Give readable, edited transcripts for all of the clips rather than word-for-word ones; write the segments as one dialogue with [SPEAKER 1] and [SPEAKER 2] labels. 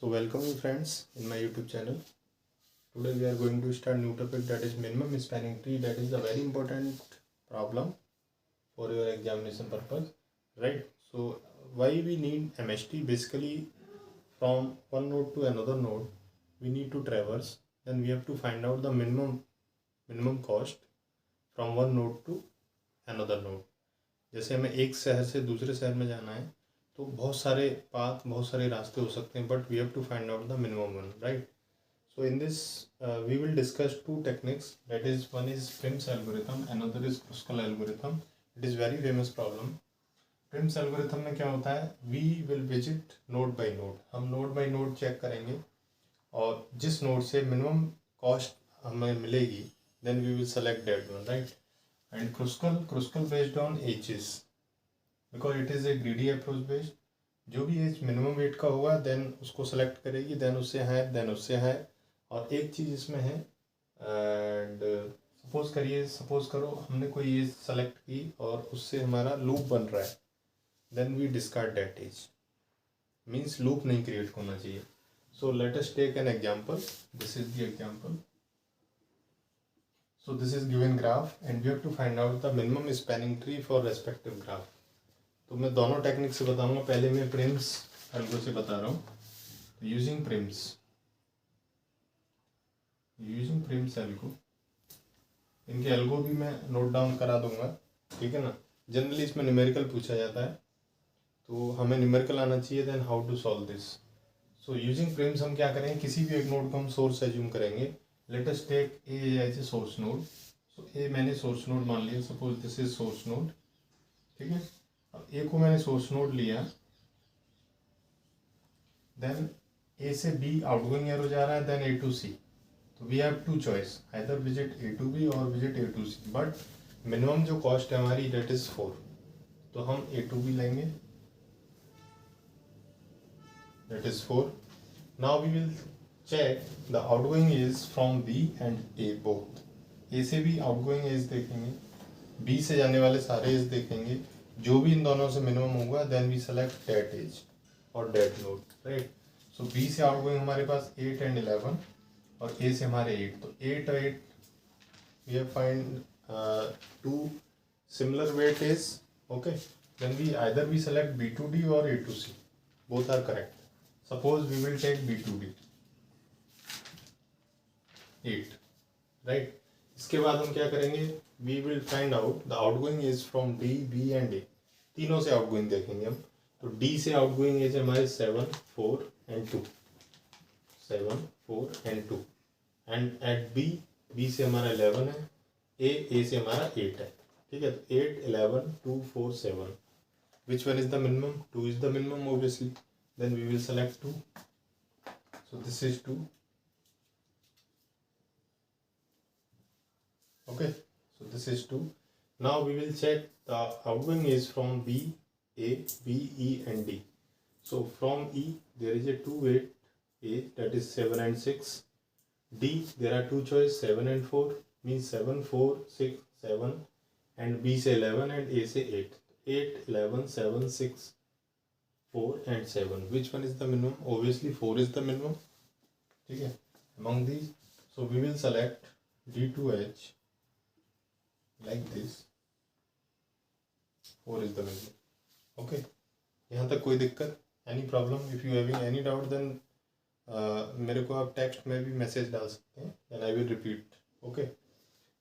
[SPEAKER 1] So welcome you friends in my YouTube channel. Today we are going to start new topic, that is minimum spanning tree. That is a very important problem for your examination purpose, right? So why we need MST? Basically, from one node to another node we need to traverse. Then we have to find out the minimum cost from one node to another node. जैसे हमें एक शहर से दूसरे शहर में जाना है तो बहुत सारे पाथ, बहुत सारे रास्ते हो सकते हैं, but we have to find out the minimum one, right? So in this we will discuss two techniques, that is one is Prim's algorithm, another is Kruskal algorithm. It is very famous problem. Prim's algorithm में क्या होता है, we will visit node by node. हम node by node check करेंगे और जिस node से minimum cost हमें मिलेगी then we will select that one, right? And Kruskal based on ages, because it is a greedy approach based. जो भी as minimum weight का होगा देन उसको सेलेक्ट करेगी, देन उससे हायर, देन उससे हायर. और एक चीज़ इसमें है, एंड सपोज करो हमने कोई एज सेलेक्ट की और उससे हमारा लूप बन रहा है, then we discard that edge. Means loop नहीं क्रिएट होना चाहिए. So let us take an example. This is the example. So this is given graph and we have to find out the minimum spanning tree for respective graph. तो मैं दोनों technique से बताऊंगा. पहले मैं प्रिम्स एल्गो से बता रहा हूँ. यूजिंग प्रिम्स एल्गो, इनके एल्गो भी मैं नोट डाउन करा दूंगा, ठीक है ना. जनरली इसमें न्यूमेरिकल पूछा जाता है तो हमें न्यूमेरिकल आना चाहिए. Then how to solve this. So using Prim's हम क्या करेंगे, किसी भी एक नोड को हम सोर्स एज्यूम करेंगे. Let us take A as a source node. So A मैंने सोर्स नोड मान लिया. Suppose this is source node, ठीक है. अब ए को मैंने सोर्स नोड लिया, देन ए से बी आउटगोइंग एरो जा रहा है, देन ए टू सी. तो we have two choice, either visit A to B और visit A to C. But minimum जो कॉस्ट है हमारी डेट इज 4, तो हम ए टू बी लेंगे, that is 4. Now we will check the outgoing is from B and A both. A से भी outgoing is देखेंगे, B से जाने वाले सारे एज देखेंगे. जो भी इन दोनों से मिनिमम होगा then we select that edge और that node, right. So B से आउटगोइंग हमारे पास 8 and 11 और A से हमारे 8. तो 8 और 8 we have find two similar weight is okay. Then we either we select B2D or A2C. Both are correct. Suppose we will take B2D 8, right. इसके बाद हम क्या करेंगे, we will find out the outgoing is from D, B and A. तीनों से outgoing देखेंगे हम. तो डी से आउटगोइंग इज हमारे 7, 4 and 2. 7, 4 and 2. And at B, B से हमारा 11 है, ए से हमारा 8 है, ठीक है. तो 8, 11, 2, 4, 7. Which one is the minimum? 2 is the minimum obviously. Then we will select 2. So this is 2. Okay, so this is 2. Now we will check the outgoing is from B, A, B, E and D. So from E there is a 2 weight A, that is 7 and 6. D there are two choice, 7 and 4, means 7, 4, 6, 7. And B से 11 and A से 8. 8, 11, 7, 6, 4 and 7. Which one is the minimum? Obviously 4 is the minimum, ठीक है. Among these, so we will select D2H like this. 4 is the minimum. Okay, यहाँ तक कोई दिक्कत? Any problem? If you having any doubt then मेरे को आप text में भी मैसेज डाल सकते हैं, then I will repeat. Okay,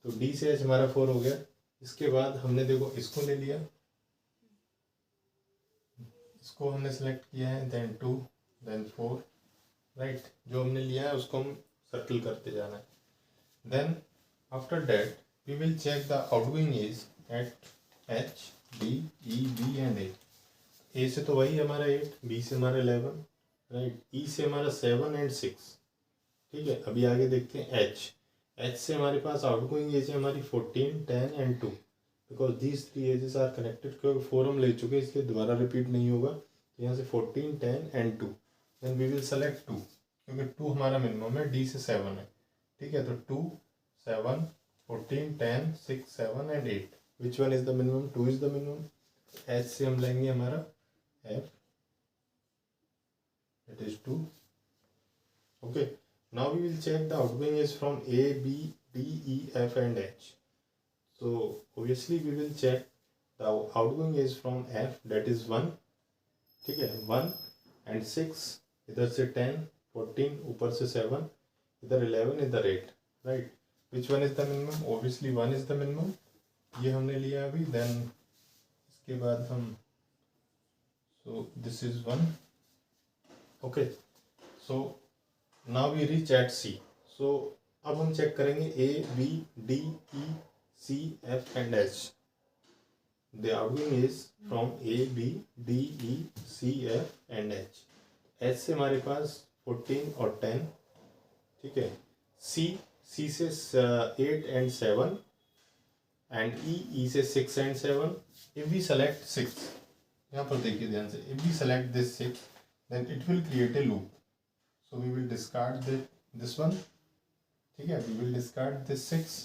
[SPEAKER 1] तो D से H हमारा 4 हो गया. इसके बाद हमने देखो इसको ले लिया, इसको हमने सेलेक्ट किया है, then 2, then 4, राइट. जो हमने लिया है उसको हम सर्कल करते जाना है. Then after that we will check the outgoing is at H, D, E, B and A. A से तो वही हमारा 8, B से हमारा 11, राइट. E से हमारा 7 and 6, ठीक है. अभी आगे देखते हैं H से हमारे पास आउटगोइंग एज है हमारी 14, 10 and 2. Because these 3 edges are connected, क्योंकि 4 हम ले चुके इसलिए दोबारा रिपीट नहीं होगा. तो यहाँ से 14, 10 and 2. Then we will select 2, क्योंकि 2 हमारा मिनिमम है, D से 7 है, ठीक है. तो 2, 7, 14, 10, 6, 7 and 8. Which one is the minimum? 2 is the minimum. H से हम लेंगे हमारा F, that is 2. Okay, now we will check the outgoing is from A, B, D, E, F and H. So obviously we will check the outgoing is from F, that is 1. ठीक है, 1 and 6, इधर से 10, 14, ऊपर से 7, इधर 11, इधर 8, right? Which one is the minimum? Obviously 1 is the minimum. ये हमने लिया अभी. Then इसके बाद हम, so this is 1. Okay, so now we reach at C. So अब हम चेक करेंगे A, B, D, E, C, F and H. The outgoing is from A, B, D, E, C, F and H. H से हमारे पास 14 और 10, ठीक है. C से 8 and 7 and E से 6 and 7. If we select 6, यहाँ पर देखिए ध्यान से, if we select this 6, then it will create a loop. So we will discard this one, ठीक है. We will discard this 6.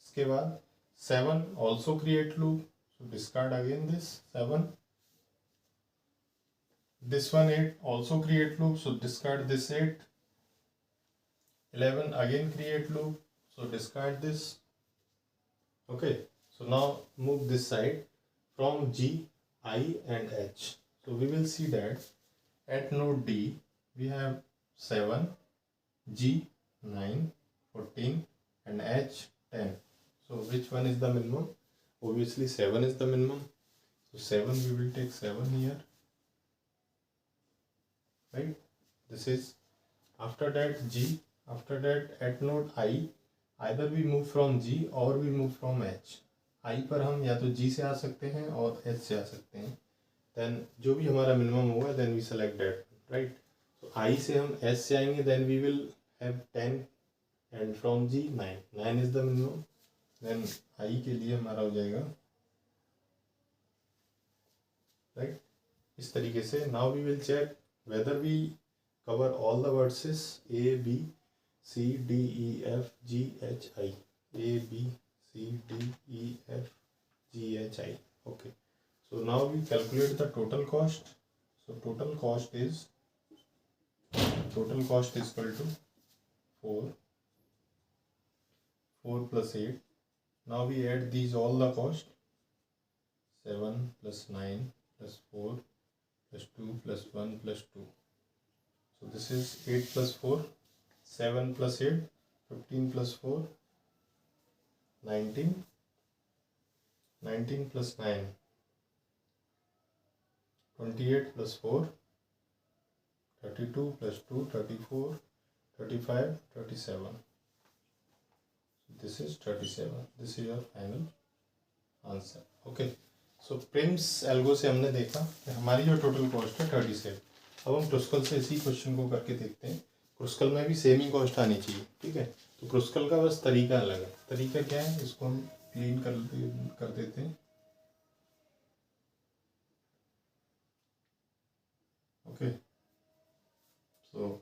[SPEAKER 1] इसके बाद 7 also create loop. So discard again this 7. This one 8 also create loop. So discard this 8. 11 again create loop. So discard this. Okay. So now move this side from G, I and H. So we will see that at node D we have 7, G 9, 14 and H 10. So which one is the minimum? Obviously 7 is the minimum. So 7, we will take 7 here, right? This is, after that G, after that at node I, either we move from G or we move from H. I पर हम या तो G से आ सकते हैं और H से आ सकते हैं. Then जो भी हमारा minimum होगा, then we select that, right? So I से हम S से आएंगे, then we will have 10 and from G 9. 9 is the minimum. Then I के लिए हमारा हो जाएगा, right? इस तरीके से. Now we will check whether we cover all the vertices A, B, C, D, E, F, G, H, I. A, B, C, D, E, F, G, H, I. Okay. So now we calculate the total cost. So total cost is equal to 4 plus 8. Now we add these all the cost. 7 plus 9 plus 4 plus 2 plus 1 plus 2. So this is 8 plus 4, 7 plus 8, 15 plus 4, 19, 19 plus 9, 28 plus 4, 32 plus 2, 34, 35, 37. This is 37. This is your final answer. Okay. So Prim's algo से हमने देखा कि हमारी जो total cost है 37. अब हम Kruskal से इसी क्वेश्चन को करके देखते हैं. क्रुस्कल में भी सेम ही कॉस्ट आनी चाहिए, ठीक है. तो क्रुस्कल का बस तरीका अलग है. तरीका क्या है, इसको हम क्लीन कर देते हैं. ओके. सो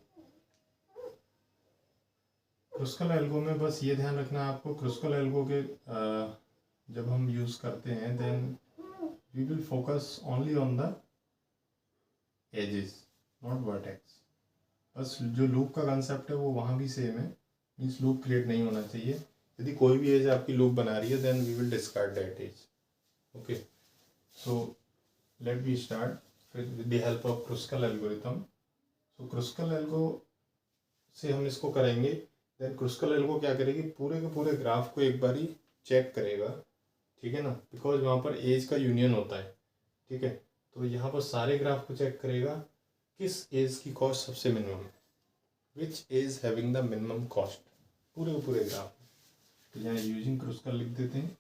[SPEAKER 1] क्रुस्कल एल्गो में बस ये ध्यान रखना है आपको, क्रुस्कल एल्गो के जब हम यूज़ करते हैं then we will focus only on the edges, not vertex. बस जो लूप का कंसेप्ट है वो वहाँ भी सेम है, मीन्स लूप क्रिएट नहीं होना चाहिए. यदि कोई भी एज आपकी लूप बना रही है then we will discard that edge. Okay. So let be start with the help of Kruskal algorithm. So Kruskal algo से हम इसको करेंगे. देन क्रुस्कल एल्गो क्या करेगी, पूरे के पूरे ग्राफ को एक बारी चेक करेगा, ठीक है ना, बिकॉज वहाँ पर एज का यूनियन होता है, ठीक है. तो यहाँ पर सारे ग्राफ को चेक करेगा किस एज की कॉस्ट सबसे मिनिमम है, which edge having the minimum cost, पूरे के पूरे ग्राफ. तो यहाँ यूजिंग क्रुस्कल लिख देते हैं.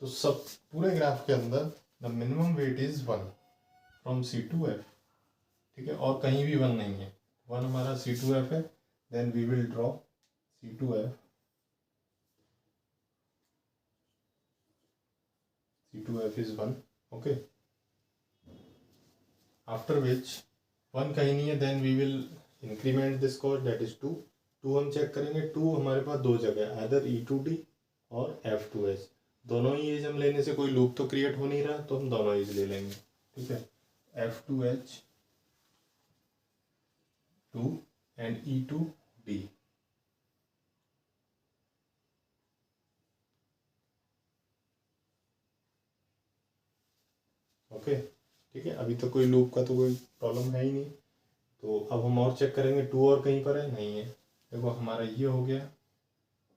[SPEAKER 1] तो सब पूरे ग्राफ के अंदर the minimum weight is 1 from C to F, ठीक है, और कहीं भी 1 नहीं है. 1 हमारा C to F है. Then we will draw C to F. C to F is 1. Okay. After which 1 कहीं नहीं है, then we will increment this cost, that is 2. 2 हम चेक करेंगे. 2 हमारे पास दो जगह है, आइदर E2D और F2S. दोनों ही एज हम लेने से कोई लूप तो क्रिएट हो नहीं रहा, तो हम दोनों एज ले लेंगे, ठीक है. F2H2 and E2D. ओके ठीक है, अभी तो कोई लूप का तो कोई प्रॉब्लम है ही नहीं। तो अब हम और चेक करेंगे 2 और कहीं पर है, नहीं है। देखो हमारा ये हो गया,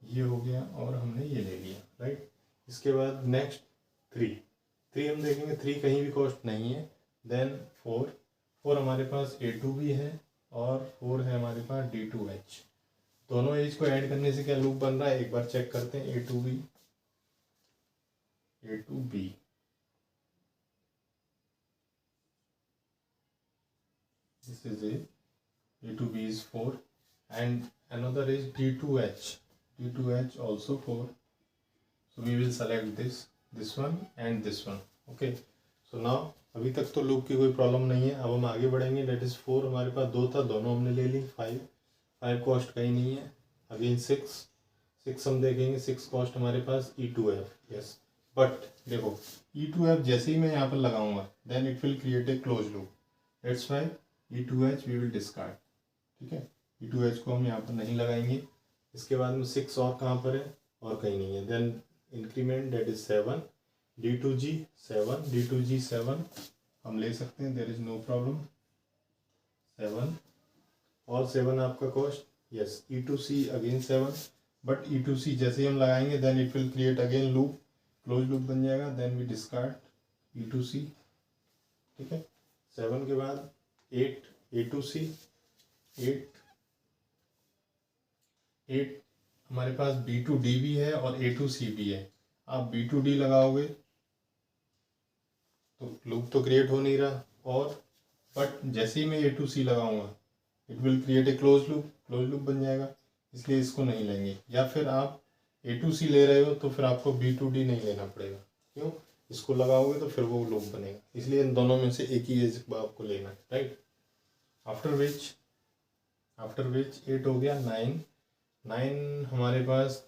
[SPEAKER 1] ये हो गया और हमने ये ले लिया, राइट। इसके बाद नेक्स्ट 3 हम देखेंगे, 3 कहीं भी कॉस्ट नहीं है। देन 4 हमारे पास A2 भी है और 4 है हमारे पास D2H। दोनों एज को ऐड करने से क्या लूप बन रहा है, एक बार चेक करते हैं। A2B this is A2B is 4 and another is D2H also 4. So we will select this one and this one. Okay, so now अभी तक तो लूप की कोई प्रॉब्लम नहीं है। अब हम आगे बढ़ेंगे। डेट इज 4 हमारे पास 2 था, दोनों हमने ले ली। 5 कॉस्ट कहीं नहीं है। अगेन 6 हम देखेंगे। 6 कॉस्ट हमारे पास E2F, यस। बट देखो E2F जैसे ही मैं यहाँ पर लगाऊंगा then it will create a close loop. That's why E2H we will discard. ठीक है, E2H को हम यहाँ पर नहीं लगाएंगे। इसके बाद में 6 और कहाँ पर है, और कहीं नहीं है। Then increment that is 7, D2G 7 हम ले सकते हैं, देयर इज नो प्रॉब्लम। 7 और 7 आपका cost, yes. E2C again 7, but E2C जैसे ही हम लगाएंगे then it will create again loop, close loop बन जाएगा। Then we discard E2C। ठीक है, 7 के बाद 8 A2C 8 हमारे पास B2D भी है और A2C भी है। आप B2D लगाओगे तो लूप तो क्रिएट हो नहीं रहा, और बट जैसे ही मैं A2C लगाऊंगा it will create a close loop बन जाएगा, इसलिए इसको नहीं लेंगे। या फिर आप A2C ले रहे हो तो फिर आपको B2D नहीं लेना पड़ेगा। क्यों, इसको लगाओगे तो फिर वो लूप बनेगा, इसलिए इन दोनों में से एक ही एज आपको लेना है, राइट। आफ्टर विच 8 हो गया। 9 हमारे पास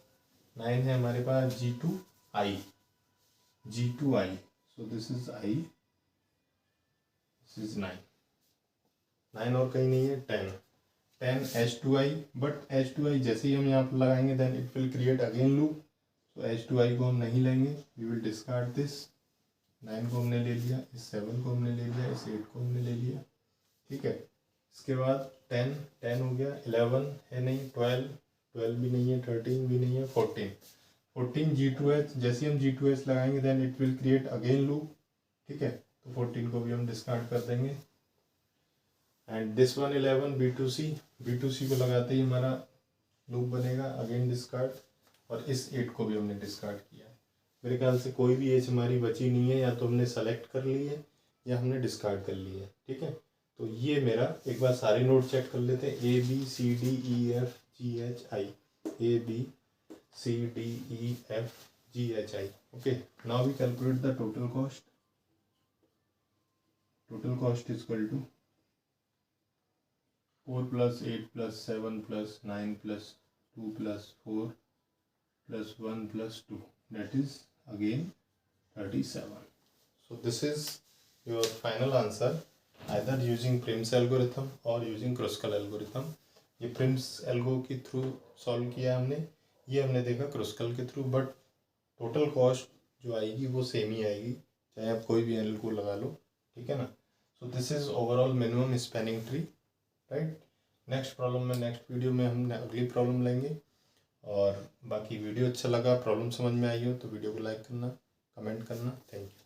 [SPEAKER 1] 9 है हमारे पास G2I। So this is I, this is 9 और कहीं नहीं है। 10 H2I, बट H2I जैसे ही हम यहाँ पर लगाएंगे then it will create again loop. तो H2I को हम नहीं लेंगे, वी विल डिस्कार्ड दिस। 9 को हमने ले लिया, इस 7 को हमने ले लिया, इस 8 को हमने ले लिया। ठीक है, इसके बाद 10 हो गया। 11 है नहीं, 12 भी नहीं है, 13 भी नहीं है, 14 G2H। जैसे हम G2H लगाएंगे then it will create again loop. ठीक है, तो 14 को भी हम डिस्कार्ड कर देंगे। एंड दिस वन 11 B2C को लगाते ही हमारा लूप बनेगा, अगेन डिस्कार्ड। और इस 8 को भी हमने डिस्कार्ड किया। मेरे ख्याल से कोई भी एज हमारी बची नहीं है, या तो हमने सेलेक्ट कर ली है या हमने डिस्कार्ड कर ली है। ठीक है, तो ये मेरा एक बार सारे नोट चेक कर लेते हैं। ABCDEFGHI ABCDEFGHI। Okay, now we calculate the total cost. Total cost is equal to 4 + 8 + 7 + 9 + 2 + 4 + 1 + 2, that is again 37. So this is your final answer, either using Prim's algorithm or using Kruskal algorithm. ये Prim's algo के through solve किया हमने, ये हमने देखा Kruskal के through. But total cost जो आएगी वो सेम ही आएगी, चाहे आप कोई भी एल्गो लगा लो। ठीक है ना। सो this is overall minimum spanning tree, right. Next problem में, नेक्स्ट वीडियो में हम अगली प्रॉब्लम लेंगे। और बाकी वीडियो अच्छा लगा, प्रॉब्लम समझ में आई हो तो वीडियो को लाइक करना, कमेंट करना। Thank you.